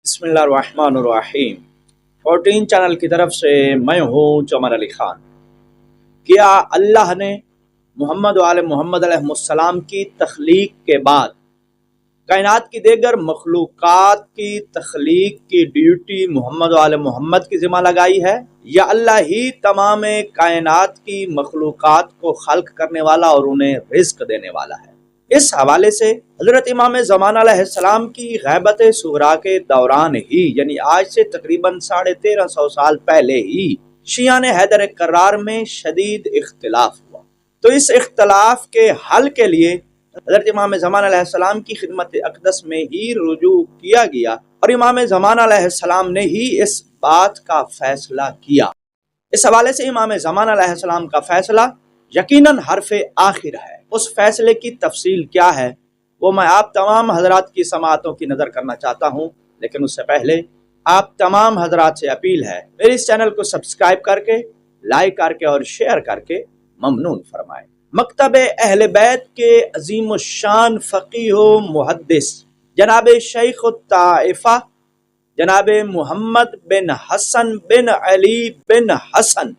بسم اللہ الرحمن الرحیم 14 چینل کی طرف سے میں ہوں چمر علی خان۔ کیا اللہ نے محمد و آل محمد علیہ السلام کی تخلیق کے بعد کائنات کی دیگر مخلوقات کی تخلیق کی ڈیوٹی محمد و آل محمد کی ذمہ لگائی ہے، یا اللہ ہی تمام کائنات کی مخلوقات کو خلق کرنے والا اور انہیں رزق دینے والا ہے؟ اس حوالے سے حضرت امام زمان علیہ السلام کی غیبت صغریٰ کے دوران ہی، یعنی آج سے تقریباً 1350 سال پہلے ہی، شیعان حیدر کرار میں شدید اختلاف ہوا۔ تو اس اختلاف کے حل کے لیے حضرت امام زمان علیہ السلام کی خدمت اقدس میں ہی رجوع کیا گیا، اور امام زمان علیہ السلام نے ہی اس بات کا فیصلہ کیا۔ اس حوالے سے امام زمان علیہ السلام کا فیصلہ یقیناً حرف آخر ہے۔ اس فیصلے کی تفصیل کیا ہے وہ میں آپ تمام حضرات کی سماعتوں کی نظر کرنا چاہتا ہوں، لیکن اس سے پہلے آپ تمام حضرات سے اپیل ہے میرے اس چینل کو سبسکرائب کر کے، لائک کر کے اور شیئر کر کے ممنون فرمائیں۔ مکتب اہل بیت کے عظیم الشان فقیہ و محدث جناب شیخ الطائفہ جناب محمد بن حسن بن علی بن حسن،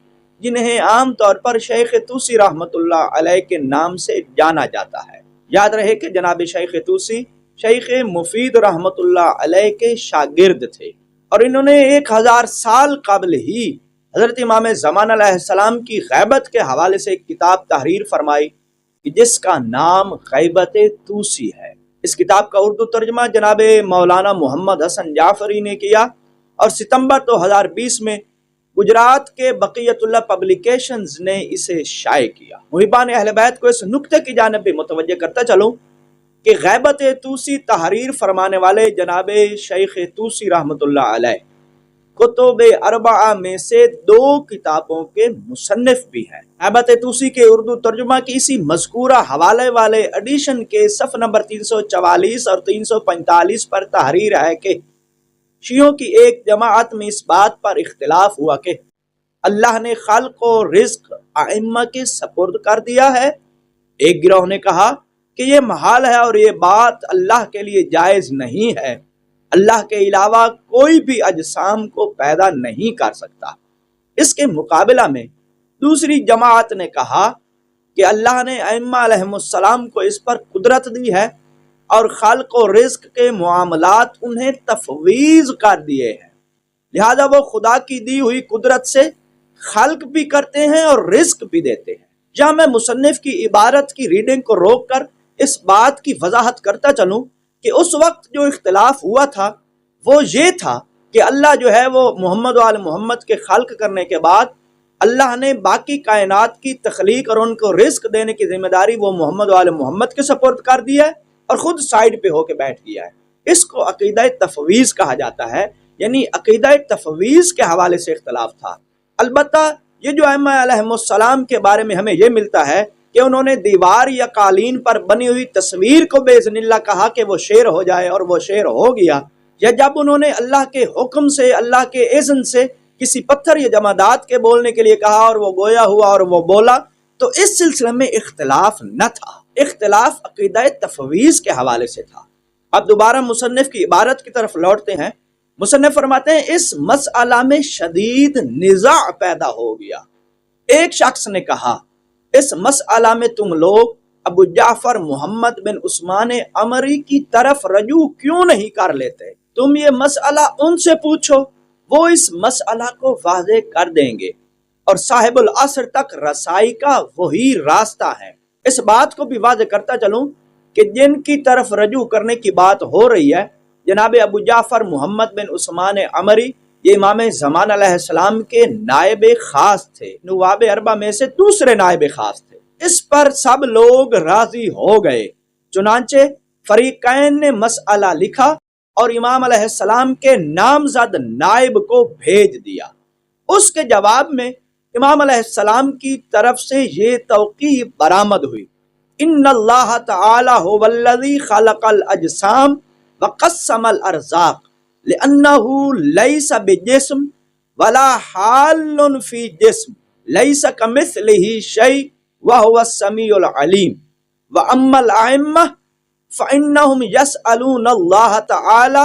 جنہیں عام طور پر شیخ طوسی رحمۃ اللہ علیہ کے نام سے جانا جاتا ہے۔ یاد رہے کہ جناب شیخ طوسی شیخ مفید رحمۃ اللہ علیہ کے شاگرد تھے، اور انہوں نے 1000 سال قبل ہی حضرت امام زمان علیہ السلام کی غیبت کے حوالے سے ایک کتاب تحریر فرمائی جس کا نام غیبت طوسی ہے۔ اس کتاب کا اردو ترجمہ جناب مولانا محمد حسن جعفری نے کیا، اور ستمبر 2020 میں گجرات کے بقیت اللہ پبلیکیشنز نے اسے شائع کیا۔ محبان اہل بیت کو اس نکتے کی جانب بھی متوجہ کرتا چلوں کہ غیبت طوسی تحریر فرمانے والے جناب شیخ طوسی رحمۃ اللہ علیہ کتب اربعہ میں سے 2 کتابوں کے مصنف بھی ہیں۔ غیبت طوسی کے اردو ترجمہ کی اسی مذکورہ حوالے والے ایڈیشن کے صفحہ نمبر 344 اور 345 پر تحریر ہے کہ شیعوں کی ایک جماعت میں اس بات پر اختلاف ہوا کہ اللہ نے خلق و رزق ائمہ کے سپرد کر دیا ہے۔ ایک گروہ نے کہا کہ یہ محال ہے اور یہ بات اللہ کے لیے جائز نہیں ہے، اللہ کے علاوہ کوئی بھی اجسام کو پیدا نہیں کر سکتا۔ اس کے مقابلہ میں دوسری جماعت نے کہا کہ اللہ نے ائمہ علیہ السلام کو اس پر قدرت دی ہے اور خلق و رزق کے معاملات انہیں تفویض کر دیے ہیں، لہذا وہ خدا کی دی ہوئی قدرت سے خلق بھی کرتے ہیں اور رزق بھی دیتے ہیں۔ جہاں میں مصنف کی عبارت کی ریڈنگ کو روک کر اس بات کی وضاحت کرتا چلوں کہ اس وقت جو اختلاف ہوا تھا وہ یہ تھا کہ اللہ جو ہے وہ محمد و آل محمد کے خلق کرنے کے بعد اللہ نے باقی کائنات کی تخلیق اور ان کو رزق دینے کی ذمہ داری وہ محمد و آل محمد کے سپرد کر دی ہے، اور خود سائیڈ پہ ہو کے بیٹھ گیا ہے۔ اس کو عقیدہ تفویض کہا جاتا ہے، یعنی عقیدہ تفویض کے حوالے سے اختلاف تھا۔ البتہ یہ جو ائمہ علیہ السلام کے بارے میں ہمیں یہ ملتا ہے کہ انہوں نے دیوار یا قالین پر بنی ہوئی تصویر کو باذن اللہ کہا کہ وہ شعر ہو جائے، اور وہ شعر ہو گیا، یا جب انہوں نے اللہ کے حکم سے، اللہ کے اذن سے کسی پتھر یا جمادات کے بولنے کے لیے کہا اور وہ گویا ہوا اور وہ بولا، تو اس سلسلے میں اختلاف نہ تھا، اختلاف عقیدہ تفویض کے حوالے سے تھا۔ اب دوبارہ مصنف کی عبارت کی طرف لوٹتے ہیں۔ مصنف فرماتے ہیں اس مسئلہ میں شدید نزاع پیدا ہو گیا۔ ایک شخص نے کہا اس مسئلہ میں تم لوگ ابو جعفر محمد بن عثمان عمری کی طرف رجوع کیوں نہیں کر لیتے؟ تم یہ مسئلہ ان سے پوچھو، وہ اس مسئلہ کو واضح کر دیں گے، اور صاحب العصر تک رسائی کا وہی راستہ ہے۔ اس بات کو بھی واضح کرتا چلوں کہ جن کی طرف رجوع کرنے کی بات ہو رہی ہے جناب ابو جعفر محمد بن عثمان عمری، یہ امام زمان علیہ السلام کے نائب خاص تھے، نواب اربعہ میں سے دوسرے نائب خاص تھے۔ اس پر سب لوگ راضی ہو گئے، چنانچہ فریقین نے مسئلہ لکھا اور امام علیہ السلام کے نامزد نائب کو بھیج دیا۔ اس کے جواب میں امام علیہ السلام کی طرف سے یہ توقیع برآمد ہوئی، ان اللہ تعالی هو الذی خلق الاجسام وقسم الارزاق لانه ليس بجسم ولا حال في جسم ليس كمثله شيء وهو السميع العليم واما الائمه فانهم يسالون الله تعالى